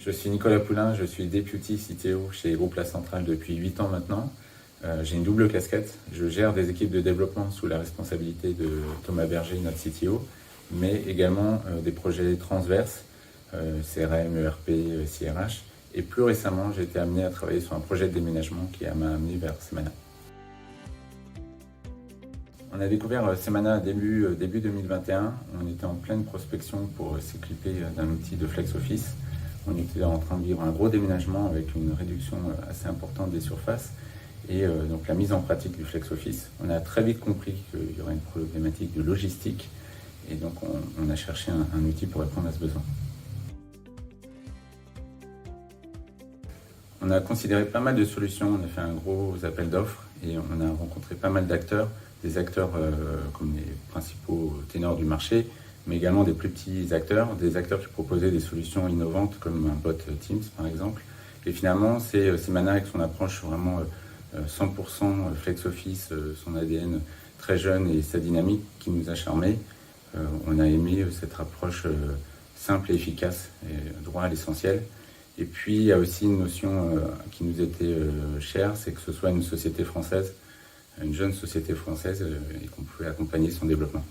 Je suis Nicolas Poulain, je suis Deputy CTO chez Groupe La Centrale depuis 8 ans maintenant. J'ai une double casquette. Je gère des équipes de développement sous la responsabilité de Thomas Berger, notre CTO, mais également des projets transverses, CRM, ERP, CRH. Et plus récemment, j'ai été amené à travailler sur un projet de déménagement qui m'a amené vers Semana. On a découvert Semana début 2021. On était en pleine prospection pour s'équiper d'un outil de Flex Office. On était en train de vivre un gros déménagement avec une réduction assez importante des surfaces et donc la mise en pratique du Flex Office. On a très vite compris qu'il y aurait une problématique de logistique et donc on a cherché un outil pour répondre à ce besoin. On a considéré pas mal de solutions, on a fait un gros appel d'offres et on a rencontré pas mal d'acteurs, des acteurs comme les principaux ténors du marché, mais également des plus petits acteurs, des acteurs qui proposaient des solutions innovantes comme un bot Teams par exemple. Et finalement, c'est Semana avec son approche vraiment 100% Flex Office, son ADN très jeune et sa dynamique qui nous a charmés. On a aimé cette approche simple et efficace, et droit à l'essentiel. Et puis il y a aussi une notion qui nous était chère, c'est que ce soit une société française, une jeune société française et qu'on pouvait accompagner son développement.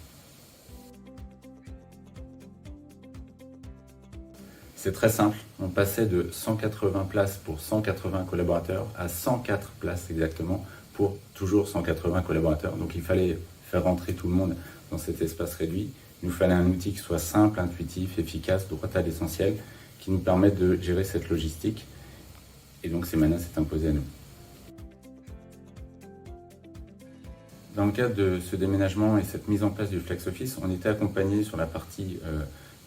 C'est très simple, on passait de 180 places pour 180 collaborateurs à 104 places exactement pour toujours 180 collaborateurs. Donc il fallait faire rentrer tout le monde dans cet espace réduit. Il nous fallait un outil qui soit simple, intuitif, efficace, droit à l'essentiel, qui nous permette de gérer cette logistique. Et donc Semana s'est imposé à nous. Dans le cadre de ce déménagement et cette mise en place du Flex Office, on était accompagné sur la partie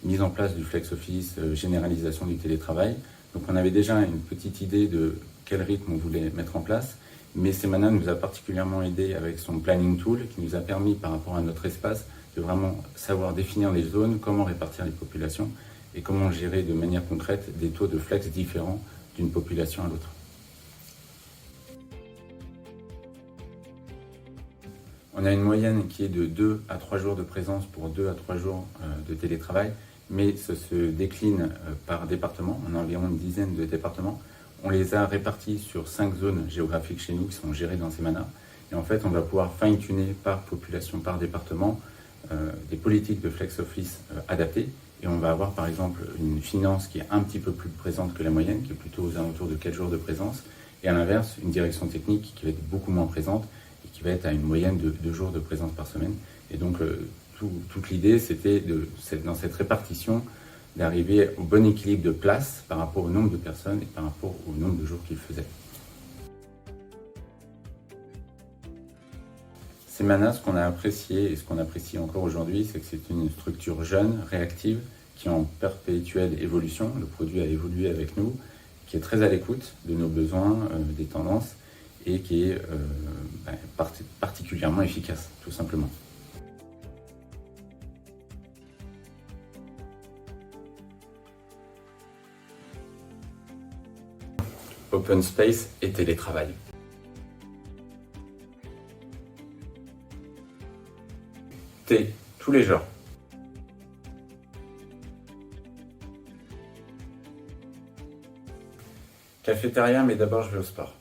mise en place du Flex Office, généralisation du télétravail. Donc on avait déjà une petite idée de quel rythme on voulait mettre en place, mais Semana nous a particulièrement aidé avec son planning tool qui nous a permis par rapport à notre espace de vraiment savoir définir les zones, comment répartir les populations et comment gérer de manière concrète des taux de flex différents d'une population à l'autre. On a une moyenne qui est de 2 à 3 jours de présence pour 2 à 3 jours de télétravail, mais ça se décline par département. On a environ une dizaine de départements. On les a répartis sur 5 zones géographiques chez nous qui sont gérées dans Semana. Et en fait, on va pouvoir fine-tuner par population, par département, des politiques de Flex Office adaptées. Et on va avoir par exemple une finance qui est un petit peu plus présente que la moyenne, qui est plutôt aux alentours de 4 jours de présence. Et à l'inverse, une direction technique qui va être beaucoup moins présente et qui va être à une moyenne de 2 jours de présence par semaine. Et donc toute l'idée, c'était dans cette répartition d'arriver au bon équilibre de place par rapport au nombre de personnes et par rapport au nombre de jours qu'ils faisaient. Semana, ce qu'on a apprécié et ce qu'on apprécie encore aujourd'hui, c'est que c'est une structure jeune, réactive, qui est en perpétuelle évolution. Le produit a évolué avec nous, qui est très à l'écoute de nos besoins, des tendances et qui est particulièrement efficace, tout simplement. Open space et télétravail. Thé, tous les jours. Cafétéria, mais d'abord je vais au sport.